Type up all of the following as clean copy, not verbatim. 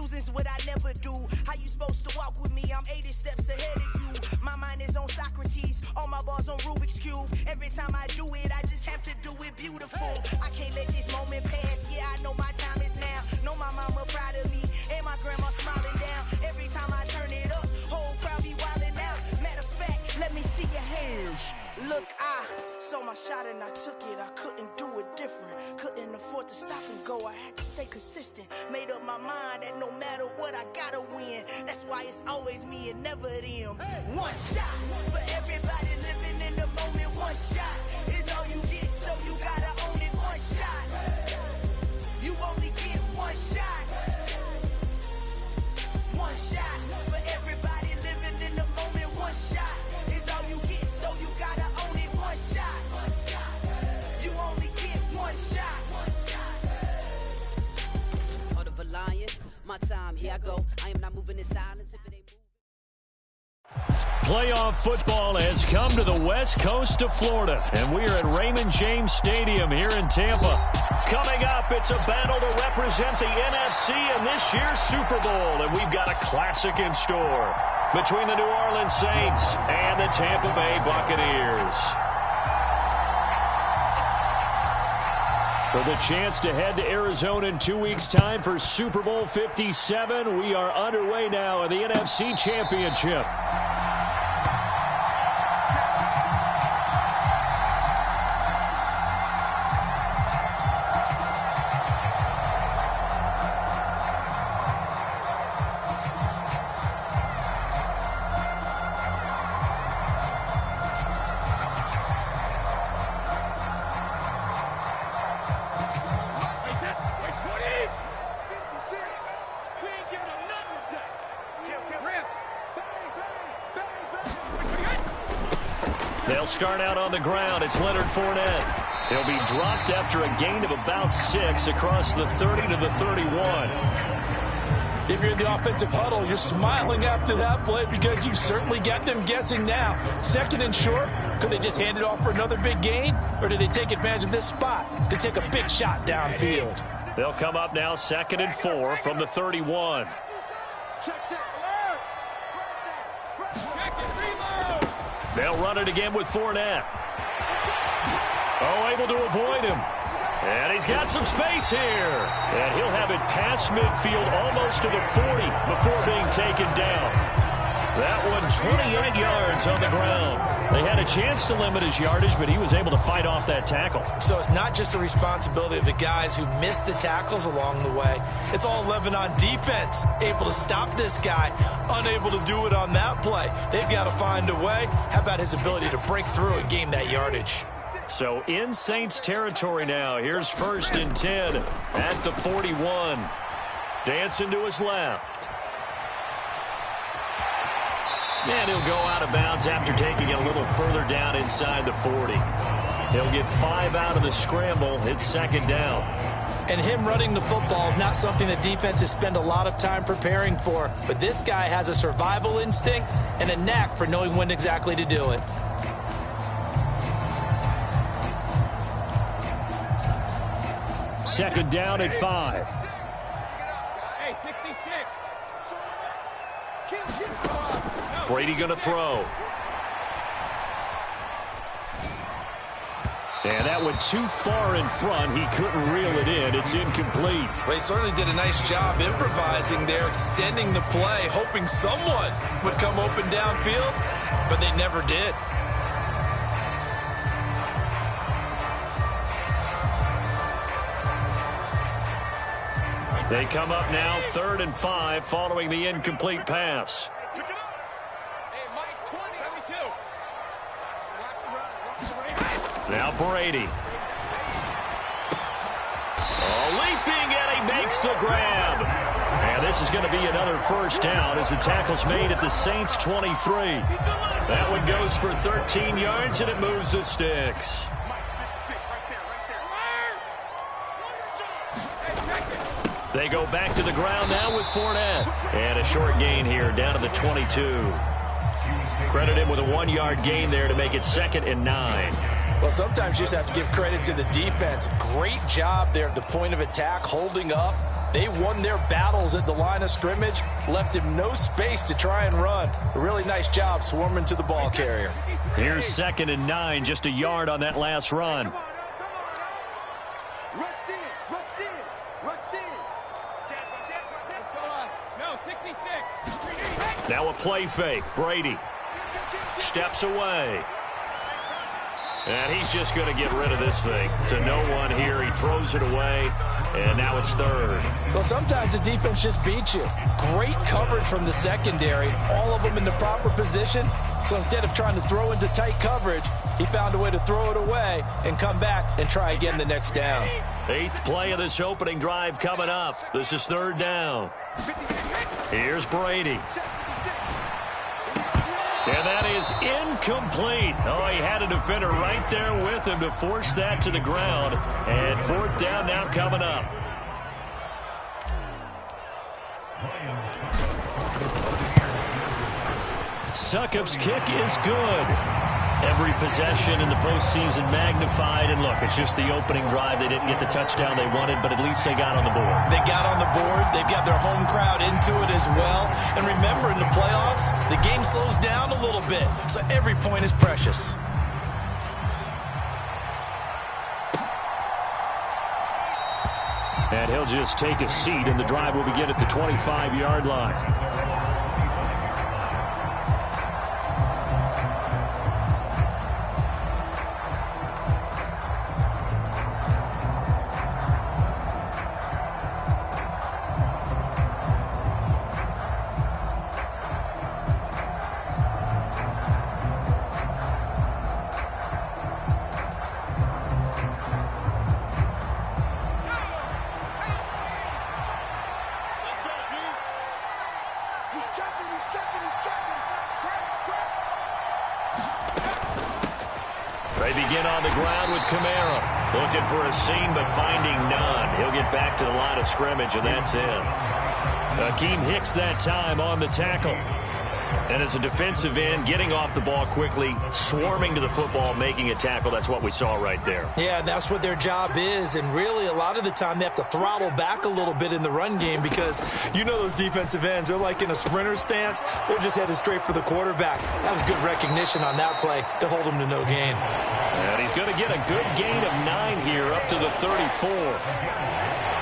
Losing's what I never do. How you supposed to walk with me? I'm 80 steps ahead of you. My mind is on Socrates, all my bars on Rubik's Cube. Every time I do it, I just have to do it beautiful. I can't let this moment pass. Yeah, I know my time is now. Know my mama proud of me, and my grandma smiling down. Every time I turn it up, whole crowd be wildin' out. Matter of fact, let me see your hands. Look, I saw my shot and I took it. I couldn't do it different. Couldn't afford to stop and go. I had to stay consistent. Made up my mind that no matter what, I gotta win. That's why it's always me and never them. One shot for everybody living in the moment. One shot is all you get, so you gotta own it. One shot. You only get one shot. One shot for everybody living in the moment. One shot is all you get, so you gotta own it. One shot. You only get one shot. Heart of a lion, my time, here I go. I am not moving in silence if it ain't moving. Playoff football has come to the west coast of Florida, and we are at Raymond James Stadium here in Tampa. Coming up, it's a battle to represent the NFC in this year's Super Bowl, and we've got a classic in store between the New Orleans Saints and the Tampa Bay Buccaneers. For the chance to head to Arizona in 2 weeks' time for Super Bowl 57, we are underway now in the NFC Championship. They'll start out on the ground. It's Leonard Fournette. He'll be dropped after a gain of about 6 across the 30 to the 31. If you're in the offensive huddle, you're smiling after that play because you certainly got them guessing now. Second and short, could they just hand it off for another big gain? Or did they take advantage of this spot to take a big shot downfield? They'll come up now 2nd and 4 from the 31. They'll run it again with Fournette. Oh, able to avoid him. And he's got some space here. And he'll have it past midfield almost to the 40 before being taken down. That one 28 yards on the ground. They had a chance to limit his yardage, but he was able to fight off that tackle. So it's not just the responsibility of the guys who missed the tackles along the way. It's all 11 on defense. Able to stop this guy, unable to do it on that play. They've got to find a way. How about his ability to break through and gain that yardage? So in Saints territory now. Here's 1st and 10 at the 41. Dancing to his left. And he'll go out of bounds after taking it a little further down inside the 40. He'll get 5 out of the scramble. It's 2nd down. And him running the football is not something that defenses spend a lot of time preparing for. But this guy has a survival instinct and a knack for knowing when exactly to do it. Second down at 5. Brady going to throw. And that went too far in front. He couldn't reel it in. It's incomplete. Well, he certainly did a nice job improvising there, extending the play, hoping someone would come open downfield, but they never did. They come up now 3rd and 5 following the incomplete pass. Now Brady. Oh, leaping, and he makes the grab. And this is going to be another 1st down as the tackle's made at the Saints 23. That one goes for 13 yards, and it moves the sticks. They go back to the ground now with Fournette. And a short gain here down to the 22. Credited with a 1-yard gain there to make it 2nd and 9. Well, sometimes you just have to give credit to the defense. Great job there at the point of attack, holding up, They won their battles at the line of scrimmage, left him no space to try and run. A really nice job swarming to the ball carrier. Here's 2nd and 9, just a yard on that last run. Now a play fake. Brady steps away. And he's just going to get rid of this thing to no one here. He throws it away, and now it's 3rd. Well, sometimes the defense just beats you. Great coverage from the secondary, all of them in the proper position. So instead of trying to throw into tight coverage, he found a way to throw it away and come back and try again the next down. 8th play of this opening drive coming up. This is 3rd down. Here's Brady. And that is incomplete. Oh, he had a defender right there with him to force that to the ground. And 4th down now coming up. Succop's kick is good. Every possession in the postseason magnified. And look, it's just the opening drive. They didn't get the touchdown they wanted, but at least they got on the board. They got on the board. They've got their home crowd into it as well. And remember, in the playoffs, the game slows down a little bit. So every point is precious. And he'll just take a seat, and the drive will begin at the 25-yard line. They begin on the ground with Kamara. Looking for a seam, but finding none. He'll get back to the line of scrimmage, and that's it. Akeem Hicks that time on the tackle. And as a defensive end, getting off the ball quickly, swarming to the football, making a tackle. That's what we saw right there. Yeah, that's what their job is. And really, a lot of the time, they have to throttle back a little bit in the run game because you know those defensive ends, they're like in a sprinter stance. They're just headed straight for the quarterback. That was good recognition on that play to hold him to no gain. And he's going to get a good gain of 9 here up to the 34.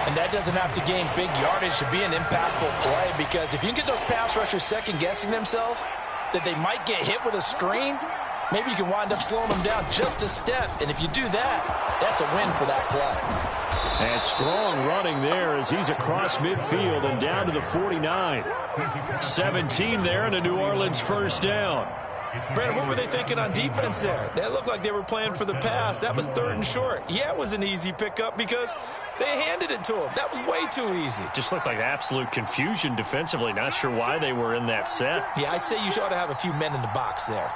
And that doesn't have to gain big yardage to be an impactful play, because if you can get those pass rushers second-guessing themselves that they might get hit with a screen, maybe you can wind up slowing them down just a step. And if you do that, that's a win for that play. And strong running there as he's across midfield and down to the 49. 17 there and a New Orleans first down. Brandon, what were they thinking on defense there? They looked like they were playing for the pass. That was 3rd and short. Yeah, it was an easy pickup because they handed it to him. That was way too easy. Just looked like absolute confusion defensively. Not sure why they were in that set. Yeah, I'd say you ought to have a few men in the box there.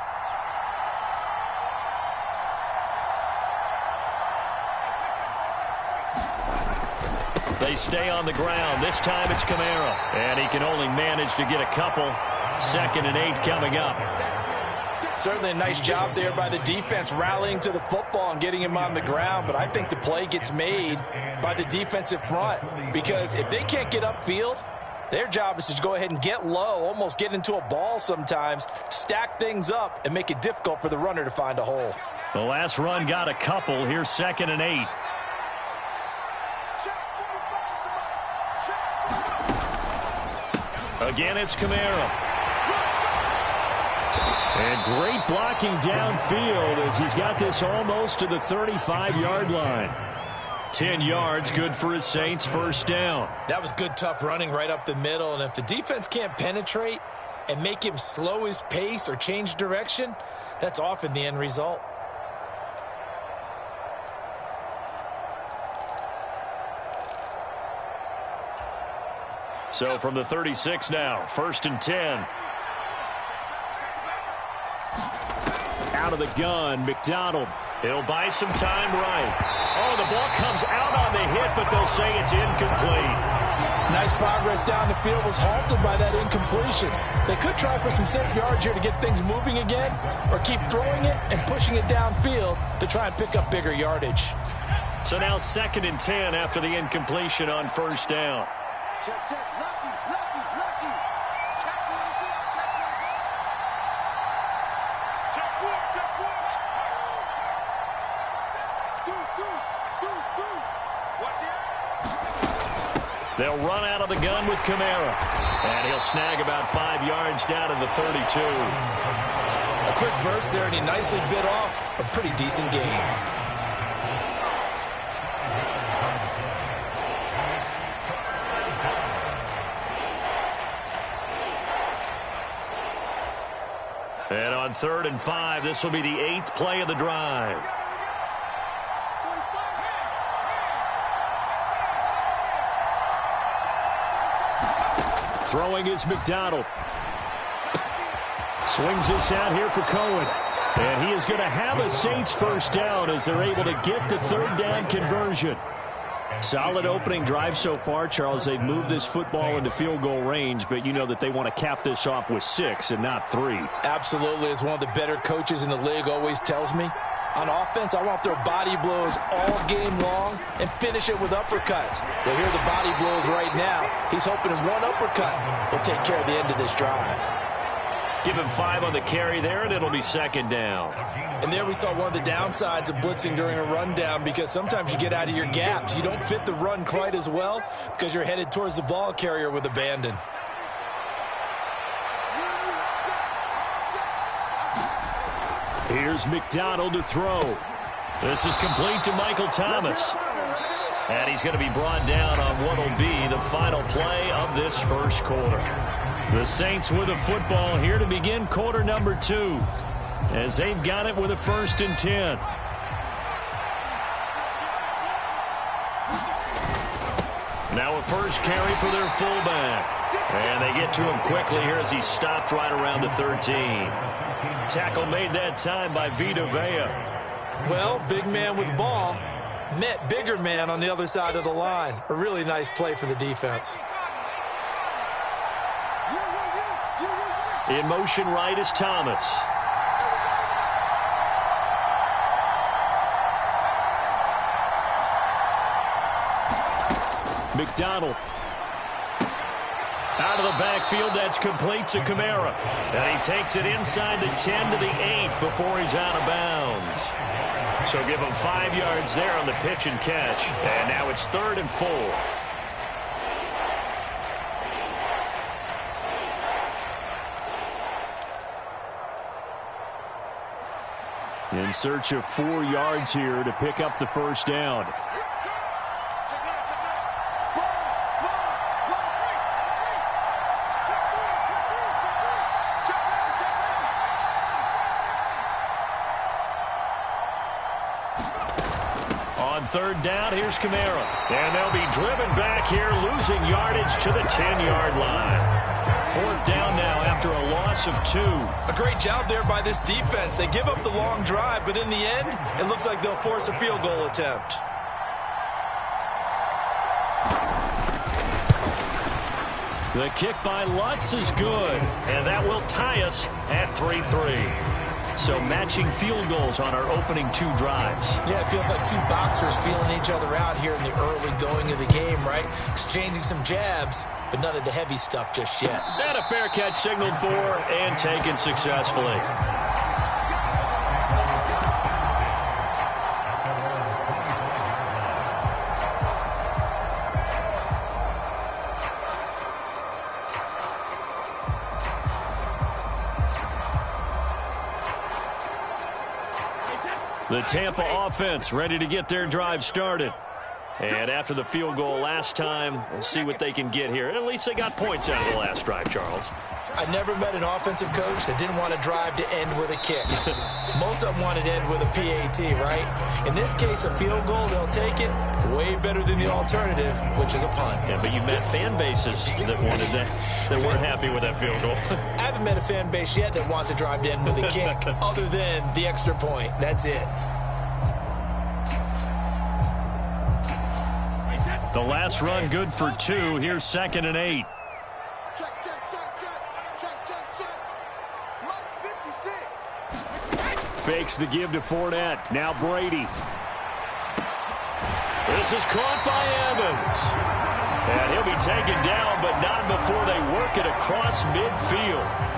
They stay on the ground. This time it's Kamara. And he can only manage to get a couple. 2nd and 8 coming up. Certainly a nice job there by the defense rallying to the football and getting him on the ground, but I think the play gets made by the defensive front, because if they can't get upfield, their job is to go ahead and get low, almost get into a ball sometimes, stack things up, and make it difficult for the runner to find a hole. The last run got a couple. Here's 2nd and 8. Again, it's Kamara. And great blocking downfield as he's got this almost to the 35-yard line. 10 yards, good for his Saints, first down. That was good, tough running right up the middle. And if the defense can't penetrate and make him slow his pace or change direction, that's often the end result. So from the 36 now, 1st and 10. Out of the gun, McDonald. He'll buy some time right. Oh, the ball comes out on the hit, but they'll say it's incomplete. Nice progress down the field was halted by that incompletion. They could try for some safe yards here to get things moving again, or keep throwing it and pushing it downfield to try and pick up bigger yardage. So now 2nd and 10 after the incompletion on first down. Check, check. Lucky, lucky, lucky. Check one again. Check one again. Check four, check four. Deuce. Watch the eye. They'll run out of the gun with Kamara. And he'll snag about 5 yards down to the 32. A quick burst there, and he nicely bit off a pretty decent gain. And on 3rd and 5, this will be the 8th play of the drive. Throwing is McDonald. Swings this out here for Cohen. And he is going to have a Saints first down as they're able to get the 3rd down conversion. Solid opening drive so far, Charles. They've moved this football into field goal range, but you know that they want to cap this off with 6 and not 3. Absolutely. As one of the better coaches in the league always tells me, on offense, I want their body blows all game long and finish it with uppercuts. Well, here are the body blows right now. He's hoping in one uppercut will take care of the end of this drive. Give him 5 on the carry there, and it'll be 2nd down. And there we saw one of the downsides of blitzing during a rundown, because sometimes you get out of your gaps. You don't fit the run quite as well because you're headed towards the ball carrier with abandon. Here's McDonald to throw. This is complete to Michael Thomas. And he's going to be brought down on what will be the final play of this first quarter. The Saints with a football here to begin quarter number 2, as they've got it with a 1st and 10. Now a first carry for their fullback. And they get to him quickly here as he stopped right around the 13. Tackle made that time by Vita Vea. Well, big man with ball met bigger man on the other side of the line. A really nice play for the defense. In motion right is Thomas. McDonald. Out of the backfield, that's complete to Kamara. And he takes it inside the 10 to the 8 before he's out of bounds. So give him 5 yards there on the pitch and catch. And now it's 3rd and 4. In search of 4 yards here to pick up the first down. On 3rd down, here's Kamara. And they'll be driven back here, losing yardage to the 10-yard line. 4th down now after a loss of 2. A great job there by this defense. They give up the long drive, but in the end, it looks like they'll force a field goal attempt. The kick by Lutz is good, and that will tie us at 3-3. So matching field goals on our opening 2 drives. Yeah, it feels like 2 boxers feeling each other out here in the early going of the game, right? Exchanging some jabs, but none of the heavy stuff just yet. And a fair catch signaled for and taken successfully. The Tampa offense ready to get their drive started. And after the field goal last time, we'll see what they can get here. At least they got points out of the last drive, Charles. I never met an offensive coach that didn't want a drive to end with a kick. Most of them wanted to end with a PAT, right? In this case, a field goal, they'll take it. Way better than the alternative, which is a punt. Yeah, but you've met fan bases that wanted that, that weren't happy with that field goal. I haven't met a fan base yet that wants a drive to end with a kick, other than the extra point. That's it. The last run good for 2. Here's 2nd and 8. Fakes the give to Fournette. Now Brady. This is caught by Evans. And he'll be taken down, but not before they work it across midfield.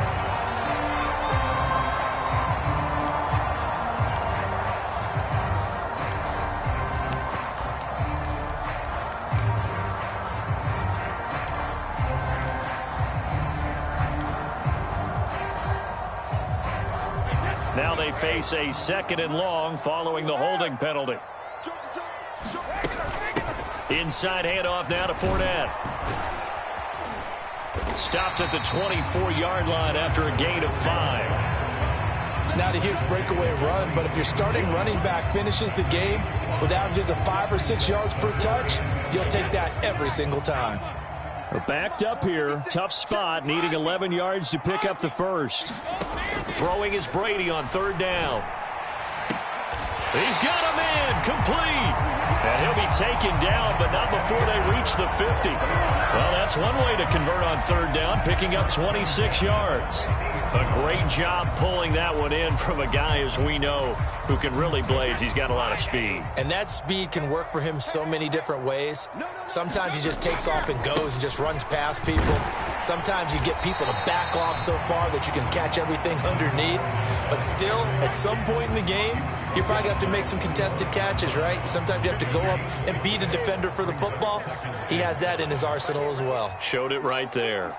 Now they face a 2nd and long following the holding penalty. Inside handoff now to Fournette. Stopped at the 24-yard line after a gain of 5. It's not a huge breakaway run, but if your starting running back finishes the game with averages of 5 or 6 yards per touch, you'll take that every single time. They're backed up here. Tough spot, needing 11 yards to pick up the first. Throwing is Brady on 3rd down. He's got a man complete. And he'll be taken down, but not before they reach the 50. Well, that's one way to convert on 3rd down, picking up 26 yards. A great job pulling that one in from a guy, as we know, who can really blaze. He's got a lot of speed. And that speed can work for him so many different ways. Sometimes he just takes off and goes and just runs past people. Sometimes you get people to back off so far that you can catch everything underneath. But still, at some point in the game, you probably have to make some contested catches, right? Sometimes you have to go up and beat a defender for the football. He has that in his arsenal as well. Showed it right there.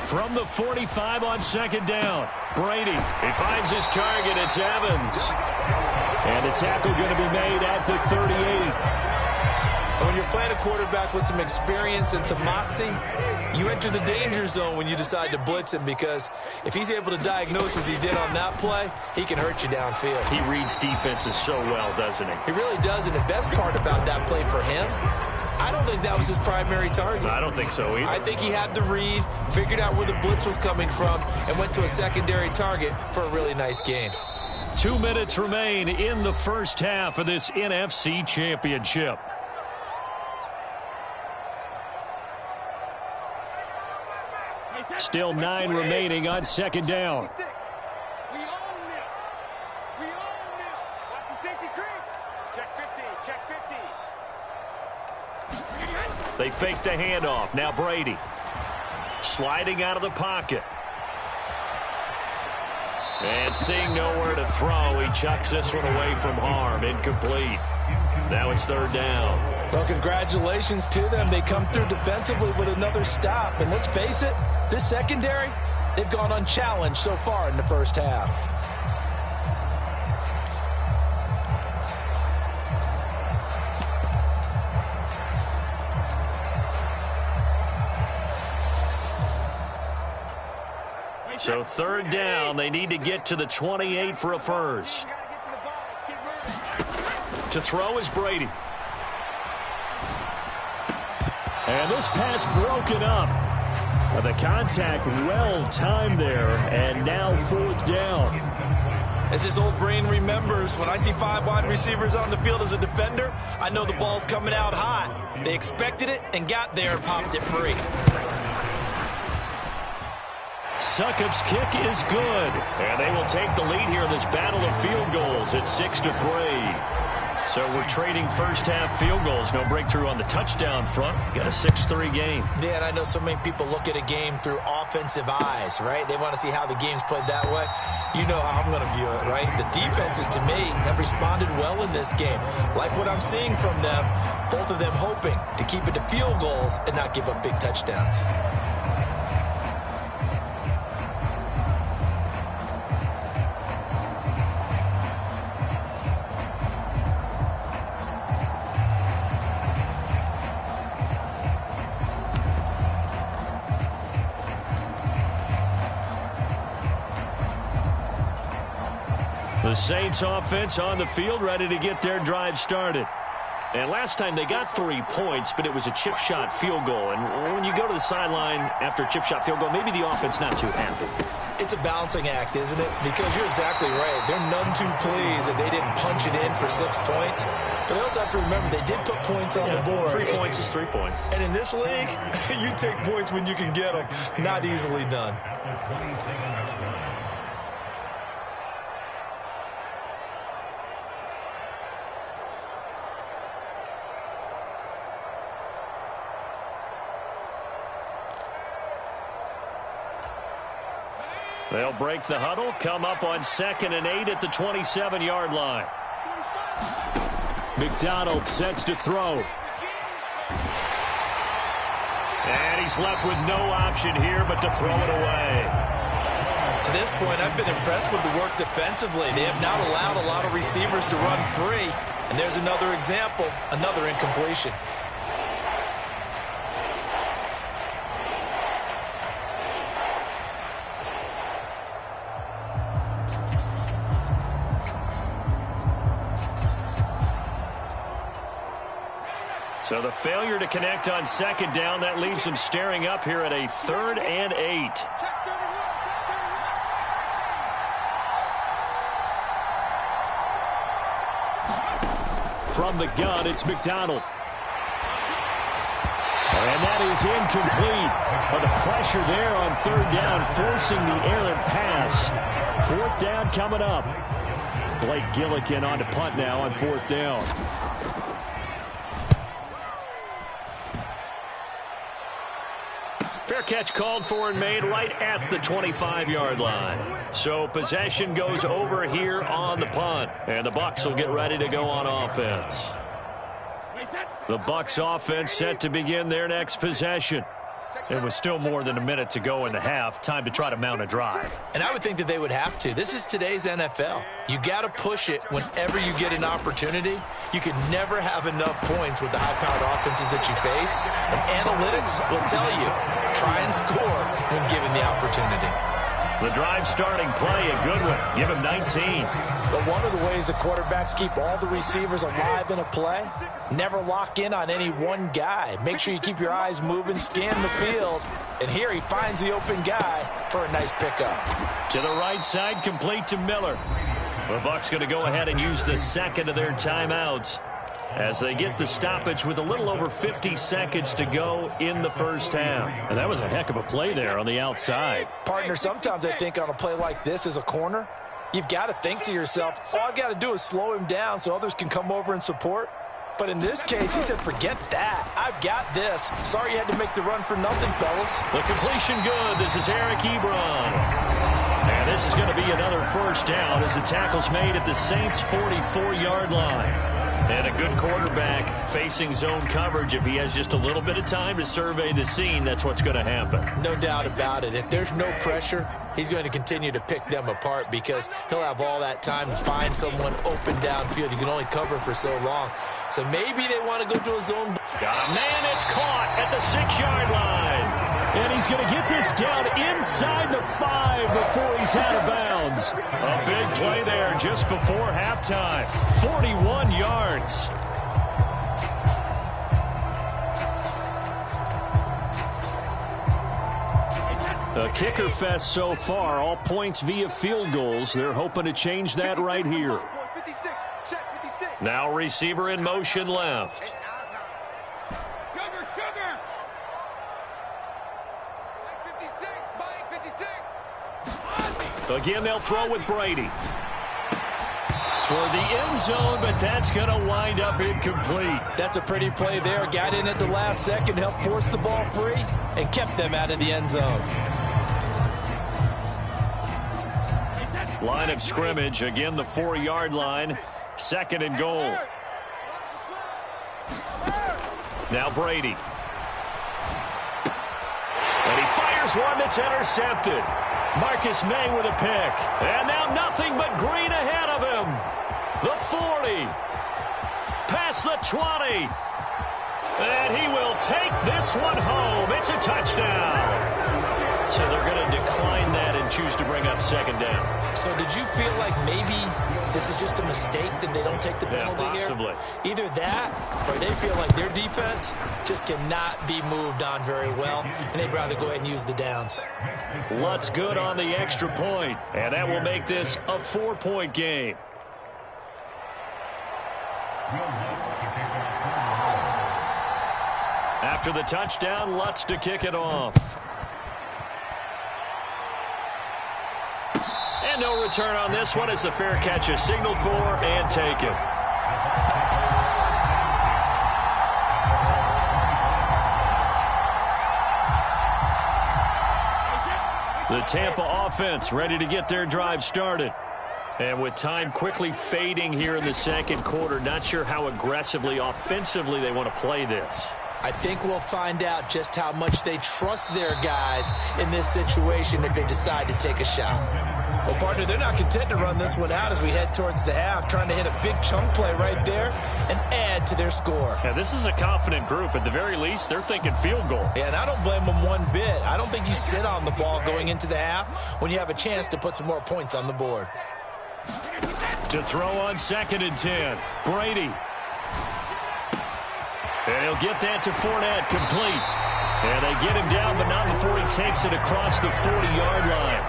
From the 45 on 2nd down, Brady. He finds his target. It's Evans. And the tackle going to be made at the 38. When you're playing a quarterback with some experience and some moxie, you enter the danger zone when you decide to blitz him, because if he's able to diagnose as he did on that play, he can hurt you downfield. He reads defenses so well, doesn't he? He really does, and the best part about that play for him, I don't think that was his primary target. I don't think so either. I think he had the read, figured out where the blitz was coming from, and went to a secondary target for a really nice gain. 2 minutes remain in the first half of this NFC Championship. Still 9 remaining on 2nd down. We own it. We own it. Watch the safety creep. Check 50. Check 50. They fake the handoff. Now Brady. Sliding out of the pocket. And seeing nowhere to throw, he chucks this one away from harm. Incomplete. Now it's 3rd down. Well, congratulations to them. They come through defensively with another stop. And let's face it, this secondary, they've gone unchallenged so far in the first half. So 3rd down, they need to get to the 28 for a first. To throw is Brady. And this pass broken up. The contact well timed there, and now 4th down. As his old brain remembers, when I see 5 wide receivers on the field as a defender, I know the ball's coming out hot. They expected it and got there and popped it free. Succop's kick is good. And they will take the lead here in this battle of field goals at 6-3. So we're trading first half field goals. No breakthrough on the touchdown front. Got a 6-3 game. Yeah, and I know so many people look at a game through offensive eyes, right? They want to see how the game's played that way. You know how I'm going to view it, right? The defenses, to me, have responded well in this game. Like what I'm seeing from them, both of them hoping to keep it to field goals and not give up big touchdowns. The Saints offense on the field, ready to get their drive started. And last time they got 3 points, but it was a chip shot field goal. And when you go to the sideline after a chip shot field goal, maybe the offense not too happy. It's a balancing act, isn't it? Because you're exactly right. They're none too pleased that they didn't punch it in for 6 points. But they also have to remember they did put points on the board. 3 points is 3 points. And in this league, you take points when you can get them. Not easily done. They'll break the huddle, come up on 2nd and 8 at the 27-yard line. McDonald sets to throw. And he's left with no option here but to throw it away. To this point, I've been impressed with the work defensively. They have not allowed a lot of receivers to run free. And there's another example, another incompletion. So the failure to connect on 2nd down, that leaves them staring up here at a 3rd and 8. From the gun, it's McDonald. And that is incomplete. But the pressure there on 3rd down, forcing the errant pass. 4th down coming up. Blake Gillikin on to punt now on 4th down. Fair catch called for and made right at the 25-yard line. So possession goes over here on the punt. And the Bucs will get ready to go on offense. The Bucs offense set to begin their next possession. It was still more than a minute to go in the half. Time to try to mount a drive. And I would think that they would have to. This is today's NFL. You got to push it whenever you get an opportunity. You can never have enough points with the high-powered offenses that you face. And analytics will tell you, try and score when given the opportunity. The drive starting play, a good one. Give him 19. But one of the ways the quarterbacks keep all the receivers alive in a play, never lock in on any one guy. Make sure you keep your eyes moving, scan the field. And here he finds the open guy for a nice pickup. To the right side, complete to Miller. The Bucs going to go ahead and use the 2nd of their timeouts as they get the stoppage with a little over 50 seconds to go in the first half. And that was a heck of a play there on the outside. Partner, sometimes I think on a play like this as a corner, you've got to think to yourself, all I've got to do is slow him down so others can come over and support. But in this case, he said, forget that. I've got this. Sorry you had to make the run for nothing, fellas. The completion good. This is Eric Ebron. And this is going to be another first down as the tackle's made at the Saints' 44-yard line. And a good quarterback facing zone coverage. If he has just a little bit of time to survey the scene, that's what's going to happen. No doubt about it. If there's no pressure, he's going to continue to pick them apart because he'll have all that time to find someone open downfield. You can only cover for so long. So maybe they want to go to a zone. Got a man, it's caught at the 6-yard line. And he's going to get this down inside the 5 before he's out of bounds. A big play there just before halftime. 41 yards. A kicker fest so far, all points via field goals. They're hoping to change that right here. Now receiver in motion left. Again, they'll throw with Brady. Toward the end zone, but that's going to wind up incomplete. That's a pretty play there. Got in at the last second, helped force the ball free, and kept them out of the end zone. Line of scrimmage, again the 4-yard line. 2nd and goal. Now Brady. And he fires one that's intercepted. Marcus May with a pick. And now nothing but green ahead of him. The 40. Past the 20. And he will take this one home. It's a touchdown. So they're going to decline that and choose to bring up 2nd down. So did you feel like maybe this is just a mistake that they don't take the penalty possibly here? Either that or they feel like their defense just cannot be moved on very well, and they'd rather go ahead and use the downs. Lutz good on the extra point, and that will make this a 4-point game. After the touchdown, Lutz to kick it off. And no return on this one as the fair catch is signaled for and taken. The Tampa offense ready to get their drive started. And with time quickly fading here in the second quarter, not sure how aggressively, offensively they want to play this. I think we'll find out just how much they trust their guys in this situation if they decide to take a shot. Well, partner, they're not content to run this one out as we head towards the half, trying to hit a big chunk play right there and add to their score. Yeah, this is a confident group. At the very least, they're thinking field goal. Yeah, and I don't blame them one bit. I don't think you sit on the ball going into the half when you have a chance to put some more points on the board. To throw on 2nd and 10, Brady. And he'll get that to Fournette, complete. And they get him down, but not before he takes it across the 40-yard line.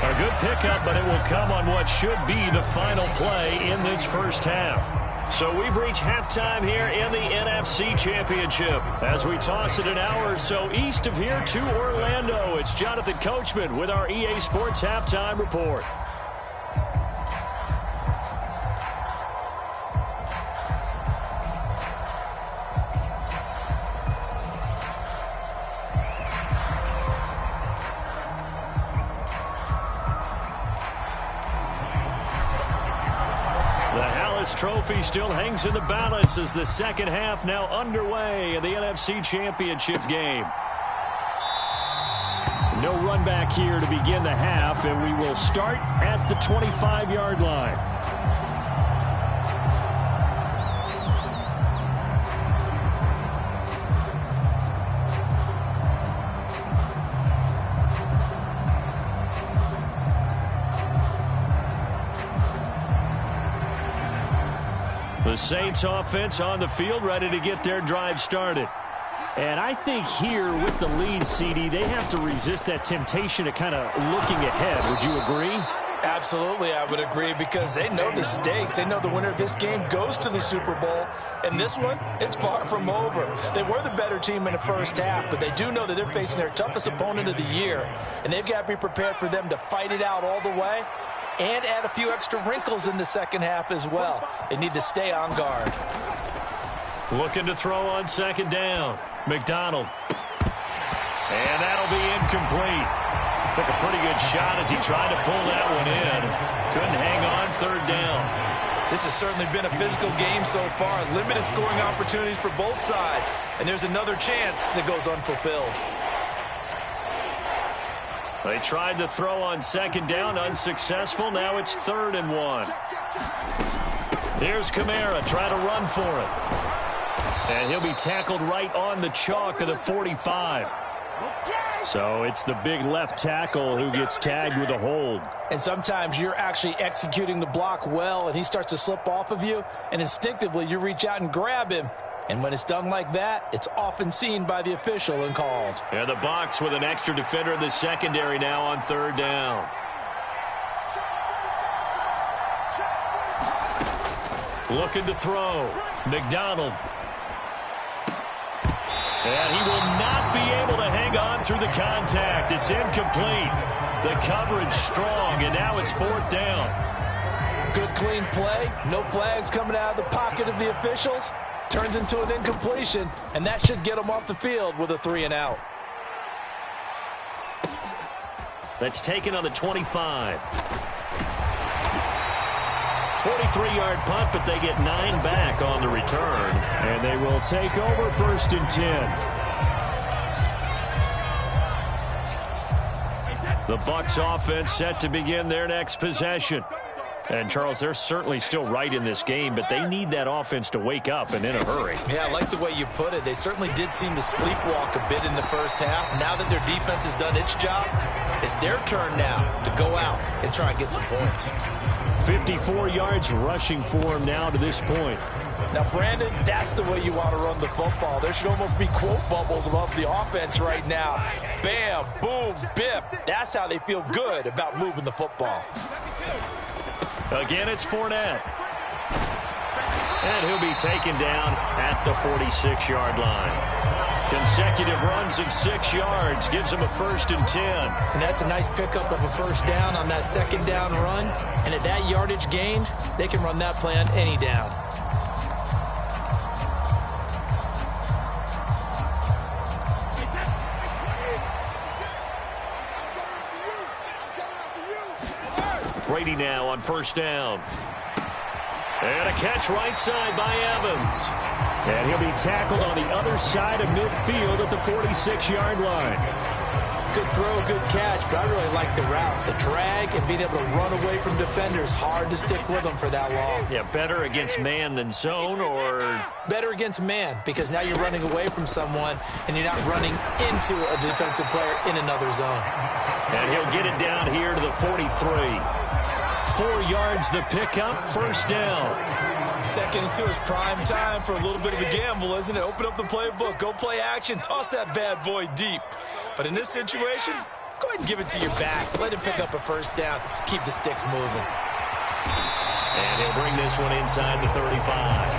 A good pickup, but it will come on what should be the final play in this first half. So we've reached halftime here in the NFC Championship. As we toss it an hour or so east of here to Orlando, it's Jonathan Coachman with our EA Sports Halftime Report. Trophy still hangs in the balance as the second half now underway in the NFC Championship game. No run back here to begin the half, and we will start at the 25-yard line. The Saints offense on the field, ready to get their drive started. And I think here with the lead, CD, they have to resist that temptation to kind of looking ahead. Would you agree? Absolutely, I would agree, because they know the stakes. They know the winner of this game goes to the Super Bowl. And this one, it's far from over. They were the better team in the first half, but they do know that they're facing their toughest opponent of the year. And they've got to be prepared for them to fight it out all the way and add a few extra wrinkles in the second half as well. They need to stay on guard. Looking to throw on 2nd down. McDonald. And that'll be incomplete. Took a pretty good shot as he tried to pull that one in. Couldn't hang on 3rd down. This has certainly been a physical game so far. Limited scoring opportunities for both sides. And there's another chance that goes unfulfilled. They tried to throw on 2nd down, unsuccessful. Now it's 3rd and 1. Here's Kamara trying to run for it. And he'll be tackled right on the chalk of the 45. So it's the big left tackle who gets tagged with a hold. And sometimes you're actually executing the block well, and he starts to slip off of you, and instinctively you reach out and grab him. And when it's done like that, it's often seen by the official and called. And the box with an extra defender in the secondary now on 3rd down. Looking to throw. McDonald. And he will not be able to hang on through the contact. It's incomplete. The coverage strong, and now it's 4th down. Good clean play. No flags coming out of the pocket of the officials. Turns into an incompletion, and that should get them off the field with a 3-and-out. That's taken on the 25. 43-yard punt, but they get 9 back on the return. And they will take over 1st and 10. The Bucs offense set to begin their next possession. And, Charles, they're certainly still right in this game, but they need that offense to wake up and in a hurry. Yeah, I like the way you put it. They certainly did seem to sleepwalk a bit in the first half. Now that their defense has done its job, it's their turn now to go out and try and get some points. 54 yards rushing for him now to this point. Now, Brandon, that's the way you want to run the football. There should almost be quote bubbles above the offense right now. Bam, boom, biff. That's how they feel good about moving the football. Again, it's Fournette. And he'll be taken down at the 46-yard line. Consecutive runs of 6 yards gives him a 1st and 10. And that's a nice pickup of a 1st down on that 2nd down run. And at that yardage gained, they can run that play on any down. Brady now on first down. And a catch right side by Evans. And he'll be tackled on the other side of midfield at the 46-yard line. Good throw, good catch, but I really like the route. The drag and being able to run away from defenders, hard to stick with them for that long. Yeah, better against man than zone, or? Better against man, because now you're running away from someone and you're not running into a defensive player in another zone. And he'll get it down here to the 43. 4 yards the pickup, first down. 2nd and 2 is prime time for a little bit of a gamble, isn't it? Open up the playbook, go play action, toss that bad boy deep. But in this situation, go ahead and give it to your back. Let him pick up a first down. Keep the sticks moving. And he'll bring this one inside the 35.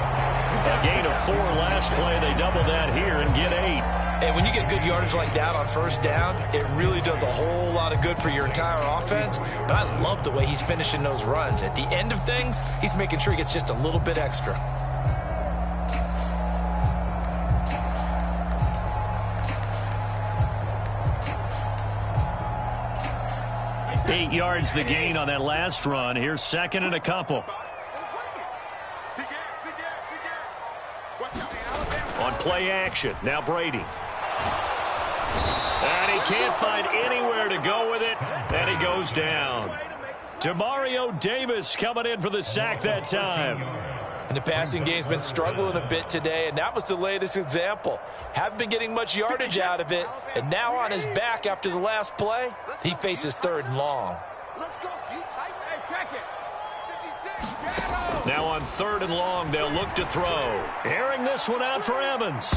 A gain of 4 last play. They double that here and get 8. And when you get good yardage like that on first down, it really does a whole lot of good for your entire offense. But I love the way he's finishing those runs. At the end of things, he's making sure he gets just a little bit extra. Eight yards the gain on that last run. Here's 2nd and a couple. On play action, now Brady. And he can't find anywhere to go with it, and he goes down. Demario Davis coming in for the sack that time. And the passing game's been struggling a bit today, and that was the latest example. Haven't been getting much yardage out of it, and now on his back after the last play, he faces 3rd and long. Let's go. You tight. Hey, check it. 56. Now on 3rd and long, they'll look to throw. Airing this one out for Evans.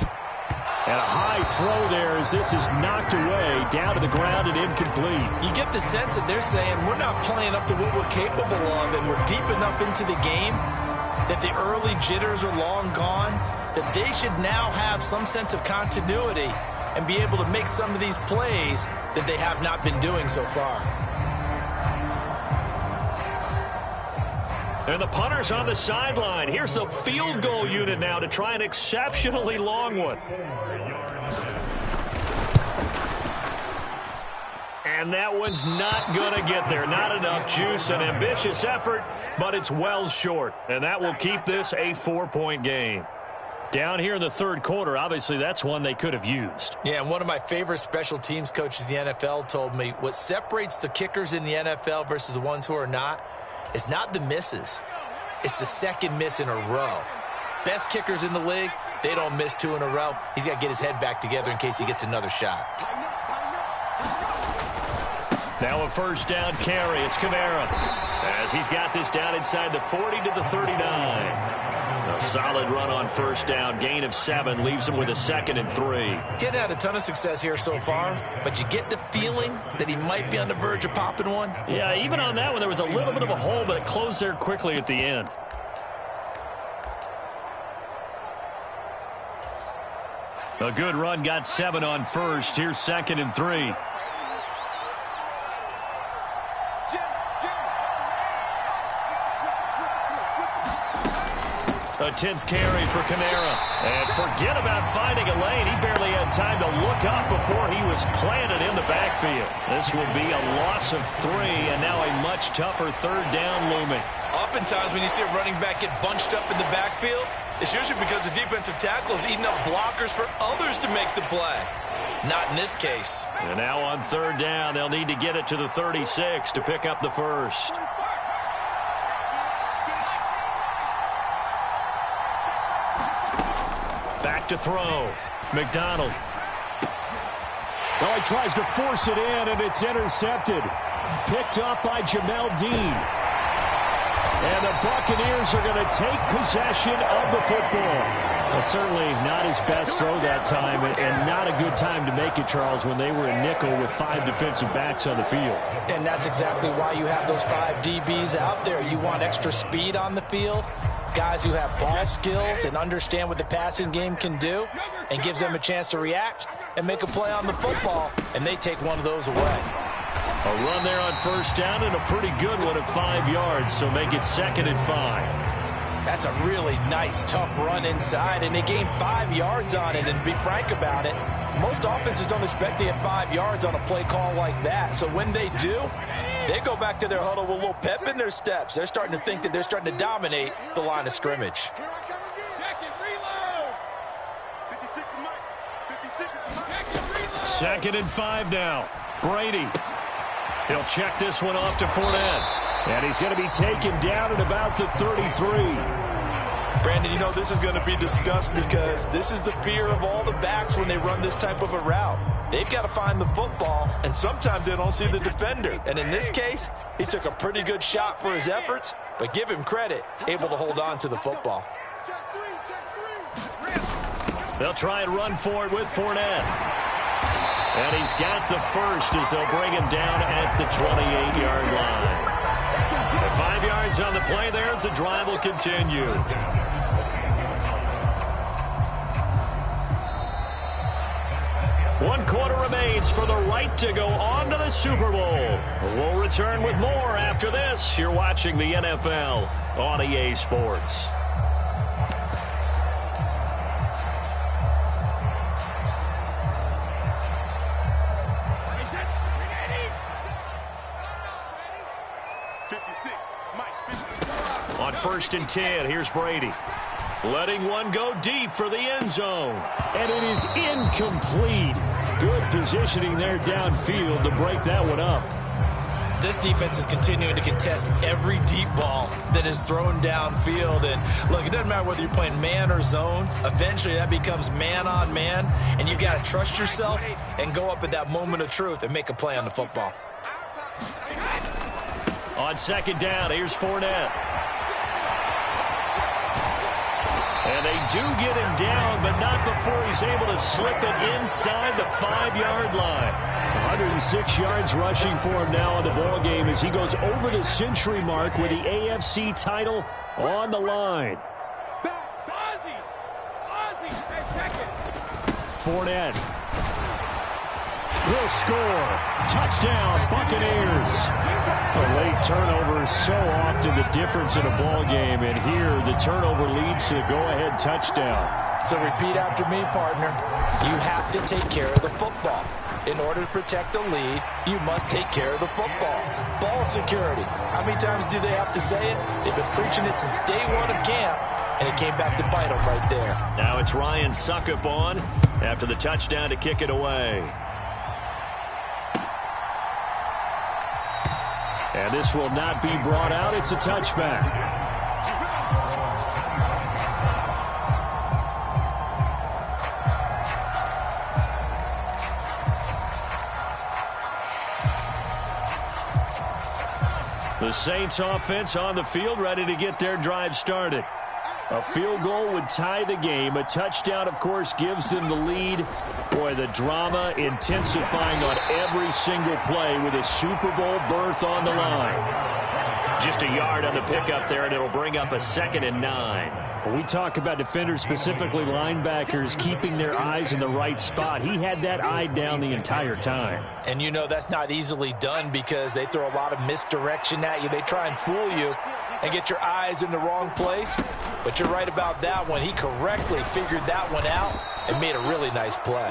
And a high throw there as this is knocked away, down to the ground and incomplete. You get the sense that they're saying we're not playing up to what we're capable of, and we're deep enough into the game that the early jitters are long gone, that they should now have some sense of continuity and be able to make some of these plays that they have not been doing so far. And the punter's on the sideline. Here's the field goal unit now to try an exceptionally long one. And that one's not going to get there. Not enough juice. An ambitious effort, but it's well short. And that will keep this a 4-point game. Down here in the 3rd quarter, obviously that's one they could have used. Yeah, and one of my favorite special teams coaches in the NFL told me what separates the kickers in the NFL versus the ones who are not is not the misses. It's the 2nd miss in a row. Best kickers in the league, they don't miss 2 in a row. He's got to get his head back together in case he gets another shot. Now a first down carry. It's Kamara as he's got this down inside the 40 to the 39. A solid run on first down. Gain of 7 leaves him with a 2nd and 3. He hadn't had a ton of success here so far, but you get the feeling that he might be on the verge of popping one. Yeah, even on that one, there was a little bit of a hole, but it closed there quickly at the end. A good run, got 7 on first. Here's 2nd and 3. A 10th carry for Kamara. And forget about finding a lane. He barely had time to look up before he was planted in the backfield. This will be a loss of 3, and now a much tougher 3rd down looming. Oftentimes when you see a running back get bunched up in the backfield, it's usually because the defensive tackle is eating up blockers for others to make the play. Not in this case. And now on 3rd down, they'll need to get it to the 36 to pick up the first. Back to throw. McDonald. Well, he tries to force it in, and it's intercepted. Picked up by Jamel Dean. And the Buccaneers are going to take possession of the football. Well, certainly not his best throw that time, and not a good time to make it, Charles, when they were in nickel with 5 defensive backs on the field. And that's exactly why you have those 5 DBs out there. You want extra speed on the field, guys who have ball skills and understand what the passing game can do, and gives them a chance to react and make a play on the football, and they take one of those away. A run there on first down, and a pretty good one at 5 yards, so make it 2nd and 5. That's a really nice, tough run inside, and they gained 5 yards on it. And to be frank about it, most offenses don't expect to get 5 yards on a play call like that. So when they do, They go back to their huddle with a little pep in their steps. They're starting to think that they're starting to dominate the line of scrimmage. Here I come again. Check it, reload. 56 is Mike. 56 is Mike. Check it, reload. 2nd and 5 now. Brady. He'll check this one off to Fournette. And he's going to be taken down at about the 33. Brandon, you know this is going to be discussed because this is the fear of all the backs when they run this type of a route. They've got to find the football, and sometimes they don't see the defender. And in this case, he took a pretty good shot for his efforts, but give him credit, able to hold on to the football. Check three. They'll try and run for it with Fournette. And he's got the first as they'll bring him down at the 28-yard line. 5 yards on the play there as the drive will continue. One quarter remains for the right to go on to the Super Bowl. We'll return with more after this. You're watching the NFL on EA Sports. On 1st and 10, here's Brady. Letting one go deep for the end zone. And it is incomplete. Good positioning there downfield to break that one up. This defense is continuing to contest every deep ball that is thrown downfield. And look, it doesn't matter whether you're playing man or zone. Eventually that becomes man on man. And you've got to trust yourself and go up at that moment of truth and make a play on the football. On 2nd down, here's Fournette. And they do get him down, but not before he's able to slip it inside the 5-yard line. 106 yards rushing for him now in the ballgame as he goes over the century mark with the AFC title on the line. Fournette will score. Touchdown, Buccaneers. A late turnover is so often the difference in a ball game, and here the turnover leads to the go-ahead touchdown. So repeat after me, partner. You have to take care of the football. In order to protect a lead, you must take care of the football. Ball security. How many times do they have to say it? They've been preaching it since day one of camp, and it came back to bite them right there. Now it's Ryan Suckup on after the touchdown to kick it away. And this will not be brought out. It's a touchback. The Saints offense on the field, ready to get their drive started. A field goal would tie the game. A touchdown, of course, gives them the lead. Boy, the drama intensifying on every single play with a Super Bowl berth on the line. Just a yard on the pickup there, and it'll bring up a 2nd and 9. When we talk about defenders, specifically linebackers, keeping their eyes in the right spot, he had that eye down the entire time. And you know that's not easily done because they throw a lot of misdirection at you. They try and fool you and get your eyes in the wrong place. But you're right about that one. He correctly figured that one out and made a really nice play.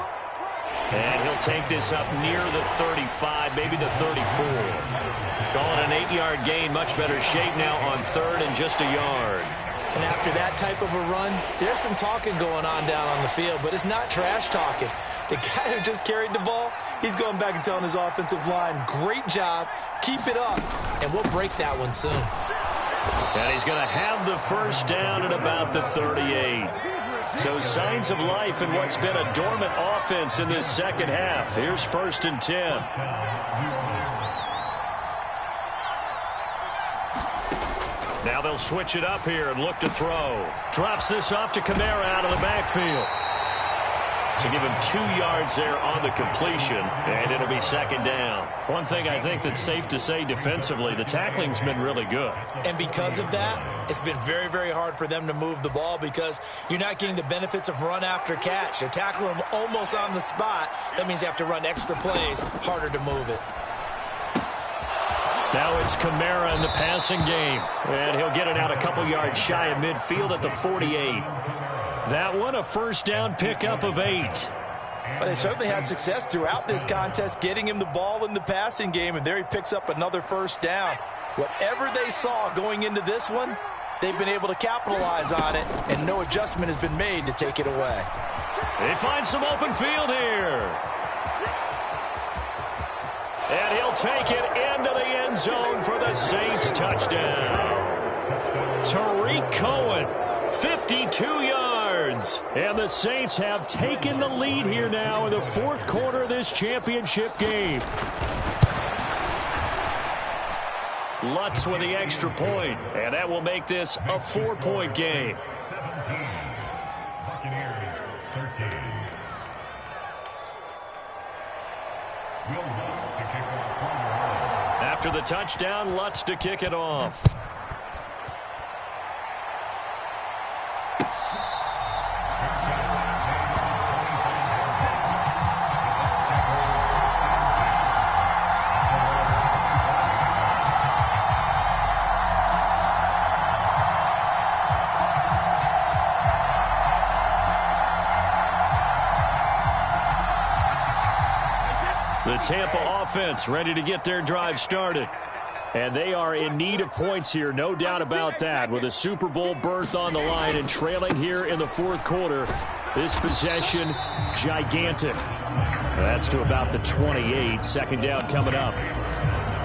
And he'll take this up near the 35, maybe the 34. Calling an 8-yard gain, much better shape now on 3rd and just a yard. And after that type of a run, there's some talking going on down on the field, but it's not trash talking. The guy who just carried the ball, he's going back and telling his offensive line, great job, keep it up, and we'll break that one soon. And he's going to have the first down at about the 38. So signs of life in what's been a dormant offense in this second half. Here's 1st and 10. Now they'll switch it up here and look to throw. Drops this off to Kamara out of the backfield. So give him 2 yards there on the completion, and it'll be 2nd down. One thing I think that's safe to say defensively, the tackling's been really good. And because of that, it's been very, very hard for them to move the ball because you're not getting the benefits of run after catch. They're tackling them almost on the spot. That means they have to run extra plays, harder to move it. Now it's Kamara in the passing game, and he'll get it out a couple yards shy of midfield at the 48. That one a first down pickup of 8. But they certainly had success throughout this contest, getting him the ball in the passing game, and there he picks up another first down. Whatever they saw going into this one, they've been able to capitalize on it, and no adjustment has been made to take it away. They find some open field here. And he'll take it into the end zone for the Saints touchdown. Tariq Cohen, 52 yards. And the Saints have taken the lead here now in the fourth quarter of this championship game. Lutz with the extra point, and that will make this a 4-point game. After the touchdown, Lutz to kick it off. The Tampa offense ready to get their drive started. And they are in need of points here, no doubt about that, with a Super Bowl berth on the line and trailing here in the fourth quarter. This possession, gigantic. That's to about the 28. Second down coming up.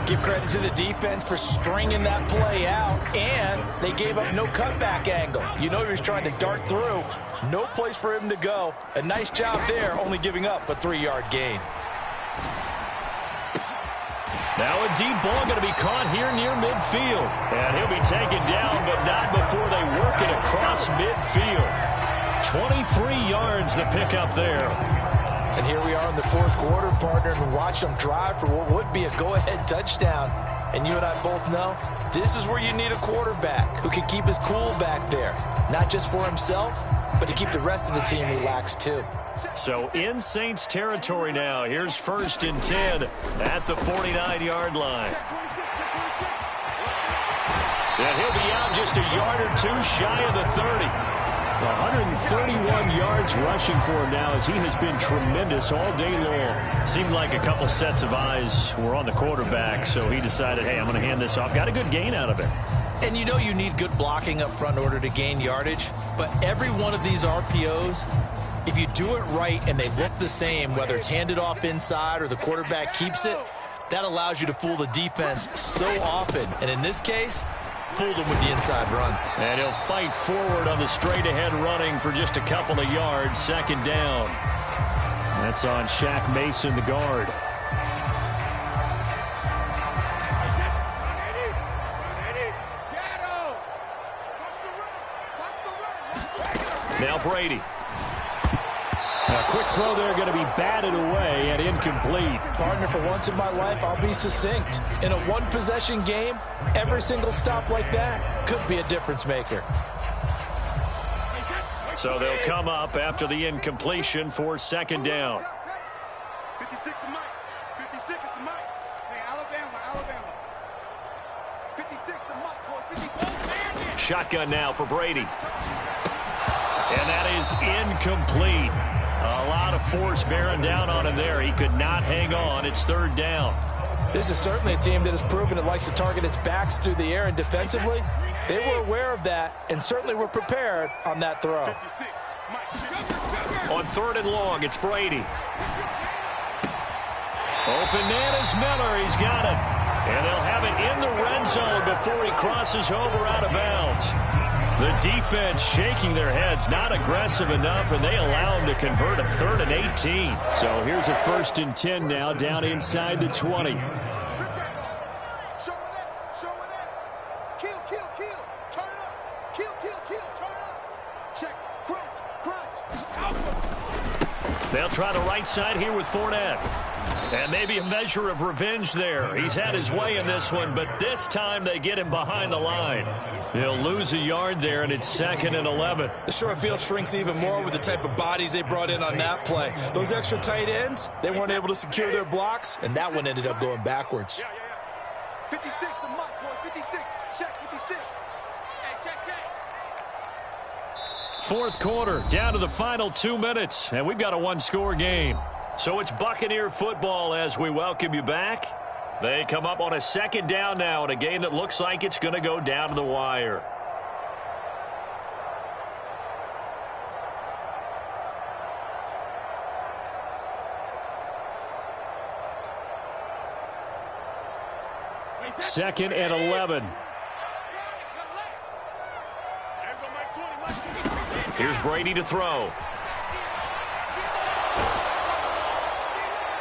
Give credit to the defense for stringing that play out, and they gave up no cutback angle. You know he was trying to dart through. No place for him to go. A nice job there, only giving up a 3-yard gain. Now a deep ball going to be caught here near midfield. And he'll be taken down, but not before they work it across midfield. 23 yards the pickup there. And here we are in the fourth quarter, partner, and watch them drive for what would be a go-ahead touchdown. And you and I both know this is where you need a quarterback who can keep his cool back there. Not just for himself, but to keep the rest of the team relaxed too. So in Saints territory now. Here's 1st and 10 at the 49-yard line. And he'll be out just a yard or two shy of the 30. 131 yards rushing for him now as he has been tremendous all day long. Seemed like a couple sets of eyes were on the quarterback, so he decided, hey, I'm going to hand this off. Got a good gain out of it. And you know you need good blocking up front in order to gain yardage, but every one of these RPOs, if you do it right and they look the same, whether it's handed off inside or the quarterback keeps it, that allows you to fool the defense so often. And in this case, fooled him with the inside run. And he'll fight forward on the straight-ahead running for just a couple of yards. Second down. That's on Shaq Mason, the guard. Now Brady. A quick throw there going to be batted away and incomplete. Partner, for once in my life, I'll be succinct. In a one-possession game, every single stop like that could be a difference maker. So they'll come up after the incompletion for second down. 56 to Mike. 56 to Mike. Hey, Alabama. 56 to Mike, boys. 56. Shotgun now for Brady. And that is incomplete. A lot of force bearing down on him there. He could not hang on. It's third down. This is certainly a team that has proven it likes to target its backs through the air, and defensively, they were aware of that and certainly were prepared on that throw. 56. On 3rd and long, it's Brady. Open man is Miller. He's got it. And they'll have it in the red zone before he crosses over out of bounds. The defense shaking their heads, not aggressive enough, and they allow him to convert a 3rd and 18. So here's a 1st and 10 now, down inside the 20. Show it up. Kill. Turn it up. Kill. Turn it up. Check. Crunch. Alpha. They'll try the right side here with Fournette. And maybe a measure of revenge there. He's had his way in this one, but this time they get him behind the line. He'll lose a yard there, and it's 2nd and 11. The short field shrinks even more with the type of bodies they brought in on that play. Those extra tight ends, they weren't able to secure their blocks, and that one ended up going backwards. Yeah. 56 to Mike, boys. 56. Check 56. Hey, check. Fourth quarter, down to the final 2 minutes, and we've got a one-score game. So it's Buccaneer football as we welcome you back. They come up on a second down now in a game that looks like it's going to go down to the wire. Second and 11. Here's Brady to throw.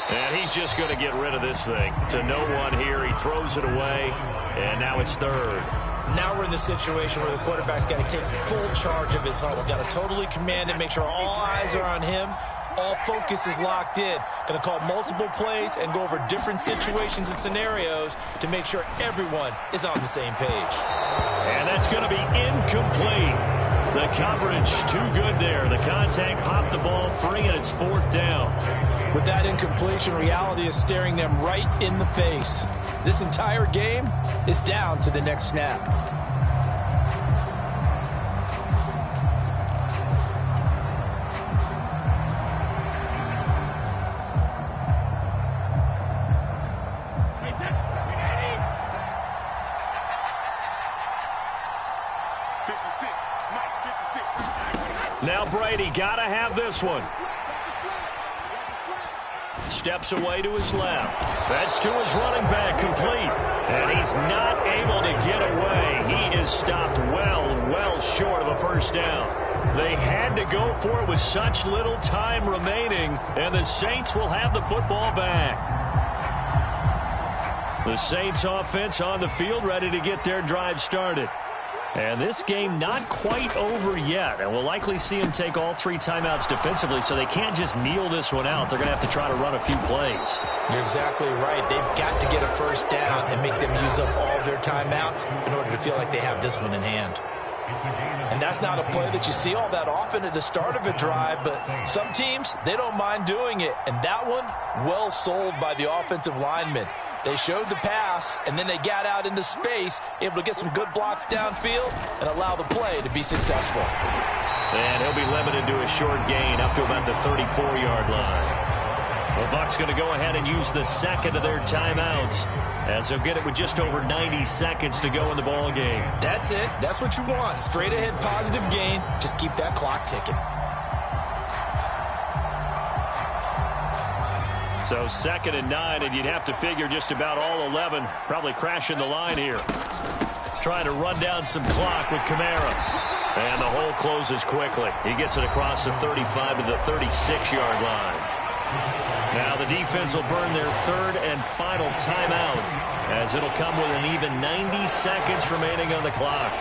And he's just going to get rid of this thing. To no one here. He throws it away. And now it's third. Now we're in the situation where the quarterback's got to take full charge of his huddle. Got to totally command it, make sure all eyes are on him. All focus is locked in. Going to call multiple plays and go over different situations and scenarios to make sure everyone is on the same page. And that's going to be incomplete. The coverage too good there. The contact popped the ball free, and it's fourth down. With that incompletion, reality is staring them right in the face. This entire game is down to the next snap. Now Brady got to have this one. Steps away to his left. That's to his running back, complete. And he's not able to get away. He is stopped well short of a first down. They had to go for it with such little time remaining, and the Saints will have the football back. The Saints offense on the field, ready to get their drive started. And this game not quite over yet. And we'll likely see them take all three timeouts defensively, so they can't just kneel this one out. They're going to have to try to run a few plays. You're exactly right. They've got to get a first down and make them use up all their timeouts in order to feel like they have this one in hand. And that's not a play that you see all that often at the start of a drive, but some teams, they don't mind doing it. And that one, well sold by the offensive lineman. They showed the pass, and then they got out into space, able to get some good blocks downfield and allow the play to be successful. And he'll be limited to a short gain up to about the 34-yard line. The Bucs going to go ahead and use the second of their timeouts, as they'll get it with just over 90 seconds to go in the ball game. That's it. That's what you want. Straight ahead positive gain. Just keep that clock ticking. So 2nd and 9, and you'd have to figure just about all 11 probably crashing the line here. Trying to run down some clock with Kamara. And the hole closes quickly. He gets it across the 35 to the 36-yard line. Now the defense will burn their third and final timeout, as it'll come with an even 90 seconds remaining on the clock.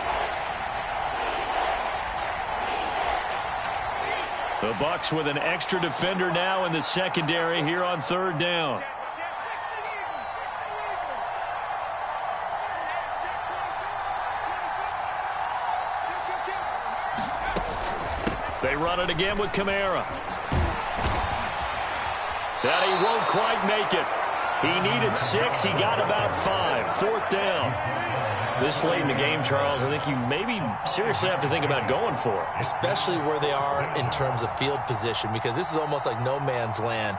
The Bucs with an extra defender now in the secondary here on third down. They run it again with Kamara. That he won't quite make it. He needed 6. He got about 5. Fourth down. This late in the game, Charles, I think you maybe seriously have to think about going for it. Especially where they are in terms of field position, because this is almost like no man's land.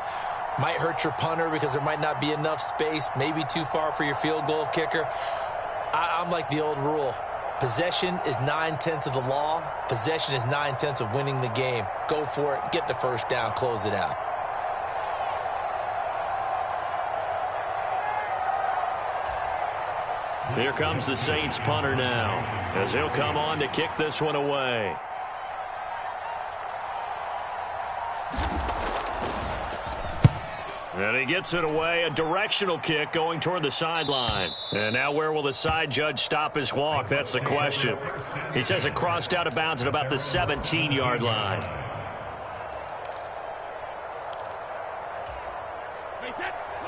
Might hurt your punter because there might not be enough space, maybe too far for your field goal kicker. I'm like the old rule. Possession is 9/10 of the law. Possession is 9/10 of winning the game. Go for it. Get the first down. Close it out. Here comes the Saints punter now, as he'll come on to kick this one away. And he gets it away, a directional kick going toward the sideline. And now where will the side judge stop his walk? That's the question. He says it crossed out of bounds at about the 17-yard line.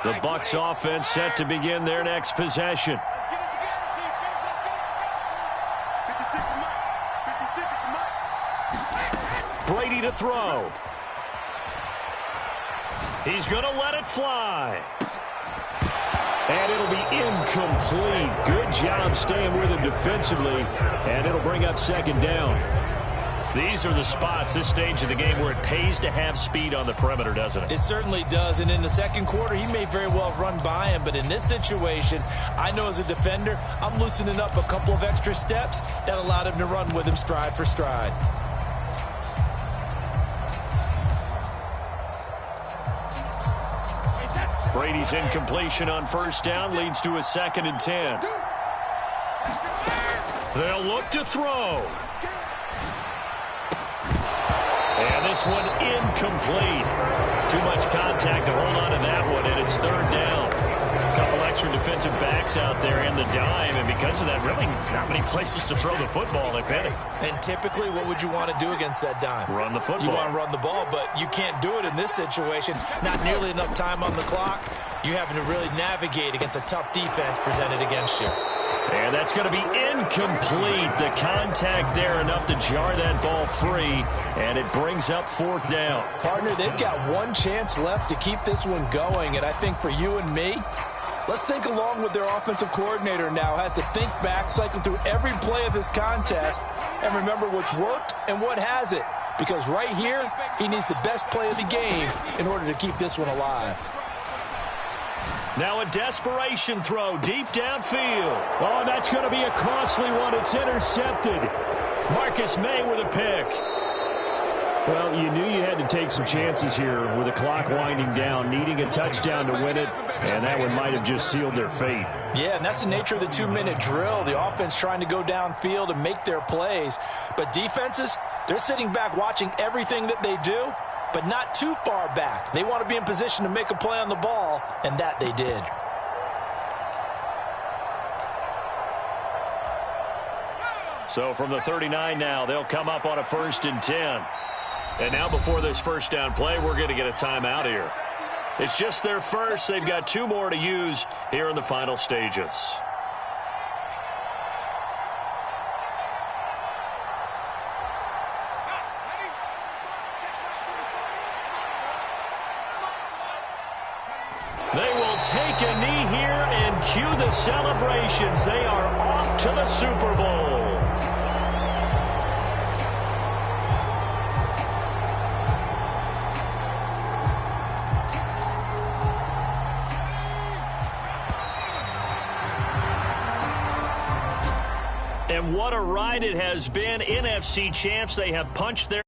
The Bucs offense set to begin their next possession. Brady to throw. He's going to let it fly. And it'll be incomplete. Good job staying with him defensively. And it'll bring up second down. These are the spots, this stage of the game, where it pays to have speed on the perimeter, doesn't it? It certainly does, and in the second quarter, he may very well run by him, but in this situation, I know as a defender, I'm loosening up a couple of extra steps that allowed him to run with him stride for stride. Brady's incompletion on first down leads to a 2nd and 10. They'll look to throw. And this one incomplete. Too much contact to hold on to that one, and it's 3rd down. A couple extra defensive backs out there in the dime, and because of that, really not many places to throw the football, if any. And typically, what would you want to do against that dime? Run the football. You want to run the ball, but you can't do it in this situation. Not nearly enough time on the clock. You having to really navigate against a tough defense presented against you. And that's going to be incomplete. The contact there enough to jar that ball free, and it brings up 4th down. Partner, they've got one chance left to keep this one going, and I think for you and me, let's think along with their offensive coordinator now. Has to think back, cycle through every play of this contest, and remember what's worked and what hasn't. Because right here, he needs the best play of the game in order to keep this one alive. Now a desperation throw deep downfield. Oh, that's going to be a costly one. It's intercepted. Marcus May with a pick. Well, you knew you had to take some chances here with the clock winding down, needing a touchdown to win it, and that one might have just sealed their fate. Yeah, and that's the nature of the 2-minute drill. The offense trying to go downfield and make their plays. But defenses, they're sitting back watching everything that they do, but not too far back. They want to be in position to make a play on the ball, and that they did. So from the 39 now, they'll come up on a 1st and 10. And now before this first down play, we're going to get a timeout here. It's just their first. They've got 2 more to use here in the final stages. They will take a knee here and cue the celebrations. They are off to the Super Bowl. And what a ride it has been. NFC champs, they have punched their